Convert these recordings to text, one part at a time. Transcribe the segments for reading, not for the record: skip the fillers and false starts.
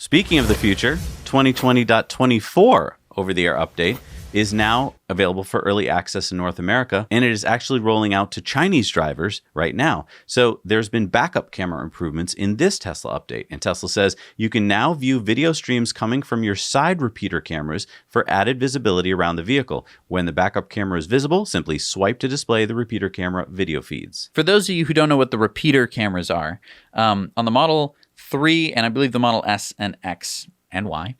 Speaking of the future, 2020.24 over-the-air update is now available for early access in North America, and it is actually rolling out to Chinese drivers right now. So there's been backup camera improvements in this Tesla update, and Tesla says you can now view video streams coming from your side repeater cameras for added visibility around the vehicle. When the backup camera is visible, simply swipe to display the repeater camera video feeds. For those of you who don't know what the repeater cameras are, on the Model 3 and I believe the Model S and X and Y,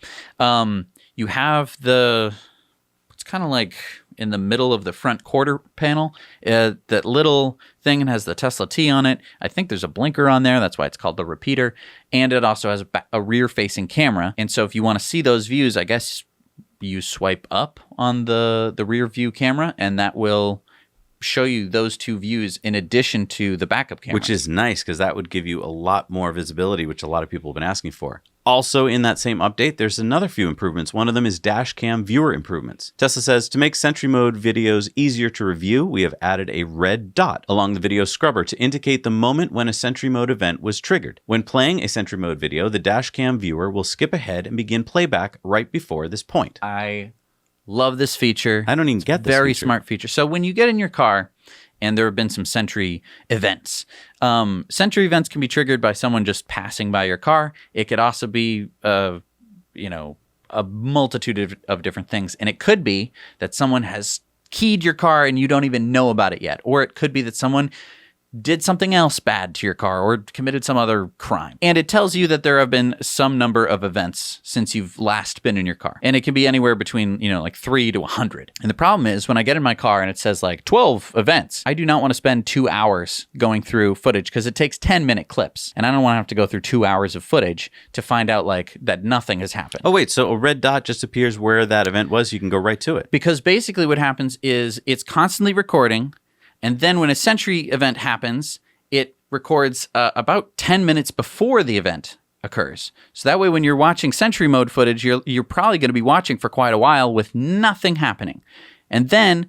you have it's kind of like in the middle of the front quarter panel, that little thing, and has the Tesla T on it. I think there's a blinker on there. That's why it's called the repeater. And it also has a rear-facing camera. And so if you want to see those views, I guess you swipe up on the rear view camera, and that will show you those two views in addition to the backup camera. Which is nice, because that would give you a lot more visibility, which a lot of people have been asking for. Also in that same update, there's another few improvements. One of them is dash cam viewer improvements. Tesla says, to make Sentry Mode videos easier to review, we have added a red dot along the video scrubber to indicate the moment when a Sentry Mode event was triggered. When playing a Sentry Mode video, the dash cam viewer will skip ahead and begin playback right before this point. I love this feature. I don't even get this Very feature. smart feature. So when you get in your car, and there have been some Sentry events. Sentry events can be triggered by someone just passing by your car. It could also be, a multitude of different things. And it could be that someone has keyed your car and you don't even know about it yet. Or it could be that someone did something else bad to your car or committed some other crime. And it tells you that there have been some number of events since you've last been in your car. And it can be anywhere between, like 3 to 100. And the problem is when I get in my car and it says like 12 events, I do not want to spend 2 hours going through footage because it takes 10-minute clips. And I don't want to have to go through 2 hours of footage to find out like that nothing has happened. Oh, wait, so a red dot just appears where that event was. You can go right to it. Because basically what happens is it's constantly recording. And then when a Sentry event happens, it records about 10 minutes before the event occurs. So that way when you're watching Sentry Mode footage, you're probably going to be watching for quite a while with nothing happening. And then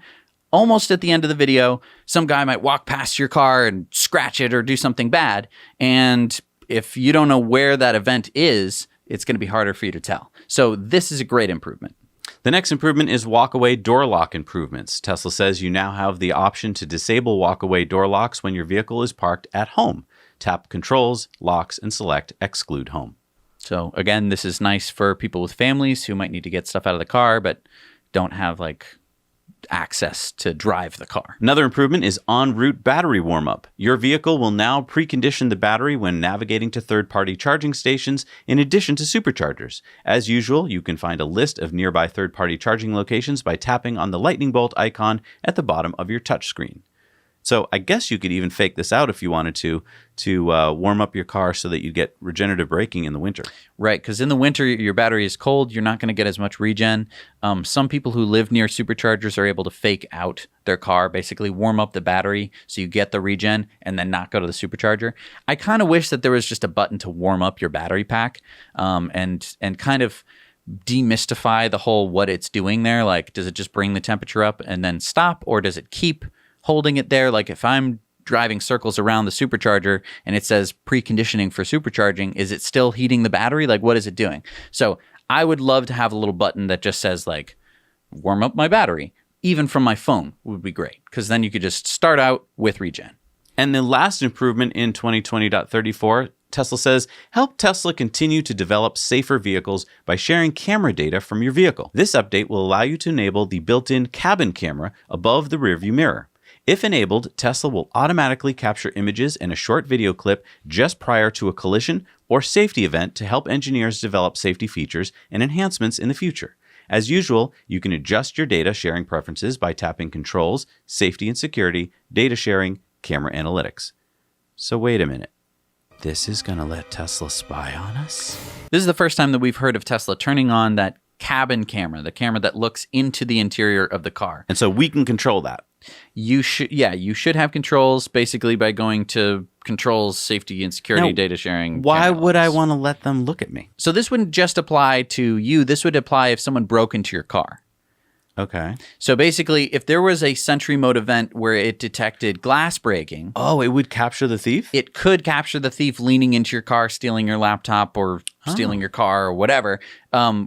almost at the end of the video, some guy might walk past your car and scratch it or do something bad. And if you don't know where that event is, it's going to be harder for you to tell. So this is a great improvement. The next improvement is walkaway door lock improvements. Tesla says you now have the option to disable walkaway door locks when your vehicle is parked at home. Tap Controls, Locks, and select Exclude Home. So again, this is nice for people with families who might need to get stuff out of the car but don't have like access to drive the car. Another improvement is en route battery warm-up. Your vehicle will now precondition the battery when navigating to third-party charging stations in addition to superchargers. As usual, you can find a list of nearby third-party charging locations by tapping on the lightning bolt icon at the bottom of your touchscreen. So I guess you could even fake this out if you wanted to warm up your car so that you get regenerative braking in the winter. Right, because in the winter, your battery is cold. You're not going to get as much regen. Some people who live near superchargers are able to fake out their car, basically warm up the battery so you get the regen and then not go to the supercharger. I kind of wish that there was just a button to warm up your battery pack and kind of demystify the whole what it's doing there. Like, does it just bring the temperature up and then stop, or does it keep holding it there? Like if I'm driving circles around the supercharger and it says preconditioning for supercharging, is it still heating the battery? Like what is it doing? So I would love to have a little button that just says like, warm up my battery, even from my phone would be great. Because then you could just start out with regen. And the last improvement in 2020.34, Tesla says, help Tesla continue to develop safer vehicles by sharing camera data from your vehicle. This update will allow you to enable the built-in cabin camera above the rearview mirror. If enabled, Tesla will automatically capture images and a short video clip just prior to a collision or safety event to help engineers develop safety features and enhancements in the future. As usual, you can adjust your data sharing preferences by tapping Controls, Safety and Security, Data Sharing, Camera Analytics. So wait a minute. This is going to let Tesla spy on us? This is the first time that we've heard of Tesla turning on that cabin camera, the camera that looks into the interior of the car. And so we can control that. You should have controls basically by going to Controls, Safety and Security, Now, Data Sharing. Why would I want to let them look at me? So this wouldn't just apply to you. This would apply if someone broke into your car. Okay. So basically, if there was a Sentry mode event where it detected glass breaking, Oh, it would capture the thief? it could capture the thief leaning into your car, stealing your laptop or stealing your car or whatever,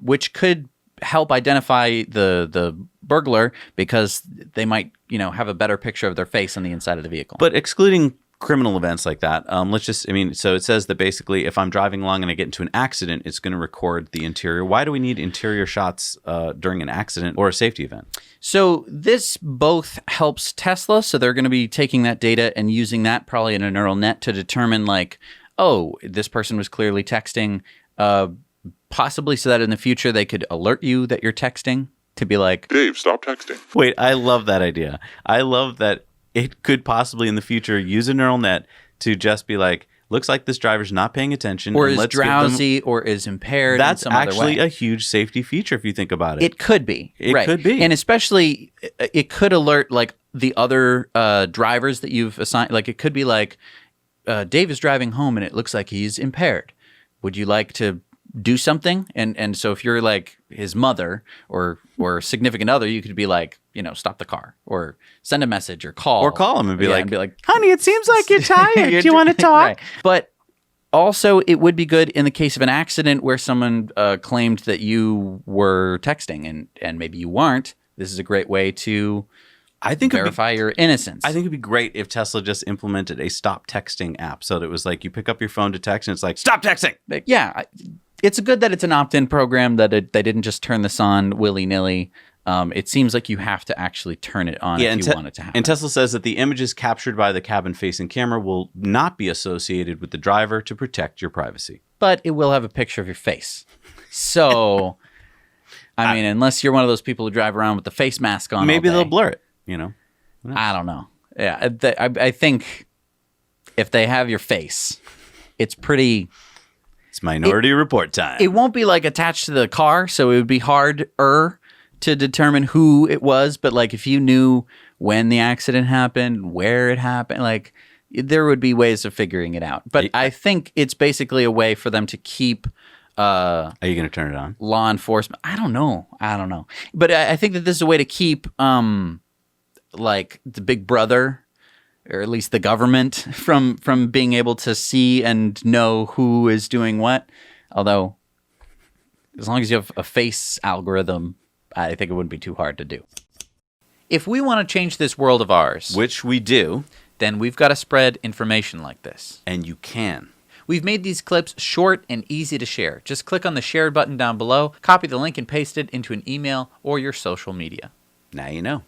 which could help identify the burglar because they might, have a better picture of their face on the inside of the vehicle. But excluding criminal events like that, so it says that basically if I'm driving along and I get into an accident, it's going to record the interior. Why do we need interior shots during an accident or a safety event? So this both helps Tesla. So they're going to be taking that data and using that probably in a neural net to determine like, oh, this person was clearly texting, possibly so that in the future they could alert you that you're texting to be like, Dave, stop texting. Wait, I love that idea. I love that it could possibly in the future use a neural net to just be like, looks like this driver's not paying attention. or and is let's give them- drowsy or is impaired. That's in some actually other way. a huge safety feature if you think about it. It could be. It right. could be. And especially it could alert like the other drivers that you've assigned. Like it could be like Dave is driving home and it looks like he's impaired. Would you like to do something? And so if you're like his mother or significant other, you could be like, stop the car or send a message or call. Or call him and be Yeah, like, honey, it seems like you're tired. Do you want to talk? Right. But also, it would be good in the case of an accident where someone claimed that you were texting and maybe you weren't. This is a great way to I think it'd be- verify your innocence. I think it'd be great if Tesla just implemented a stop texting app so that it was like you pick up your phone to text and it's like, stop texting. Yeah, it's good that it's an opt-in program, that they didn't just turn this on willy-nilly. It seems like you have to actually turn it on if you want it to happen. And Tesla says that the images captured by the cabin-facing camera will not be associated with the driver to protect your privacy. But it will have a picture of your face. So, I mean, unless you're one of those people who drive around with the face mask on Maybe all they'll day. blur it, I don't know. Yeah, I think if they have your face, it's pretty... It's Minority Report time. It won't be like attached to the car, so it would be harder to determine who it was. But like if you knew when the accident happened, where it happened, like there would be ways of figuring it out. But I think it's basically a way for them to keep... Are you going to turn it on? Law enforcement. I don't know. But I think that this is a way to keep like the big brother, or at least the government, from being able to see and know who is doing what. Although, as long as you have a face algorithm, I think it wouldn't be too hard to do. If we want to change this world of ours, Which we do, then we've got to spread information like this. and you can. We've made these clips short and easy to share. Just click on the share button down below, copy the link and paste it into an email or your social media. Now you know.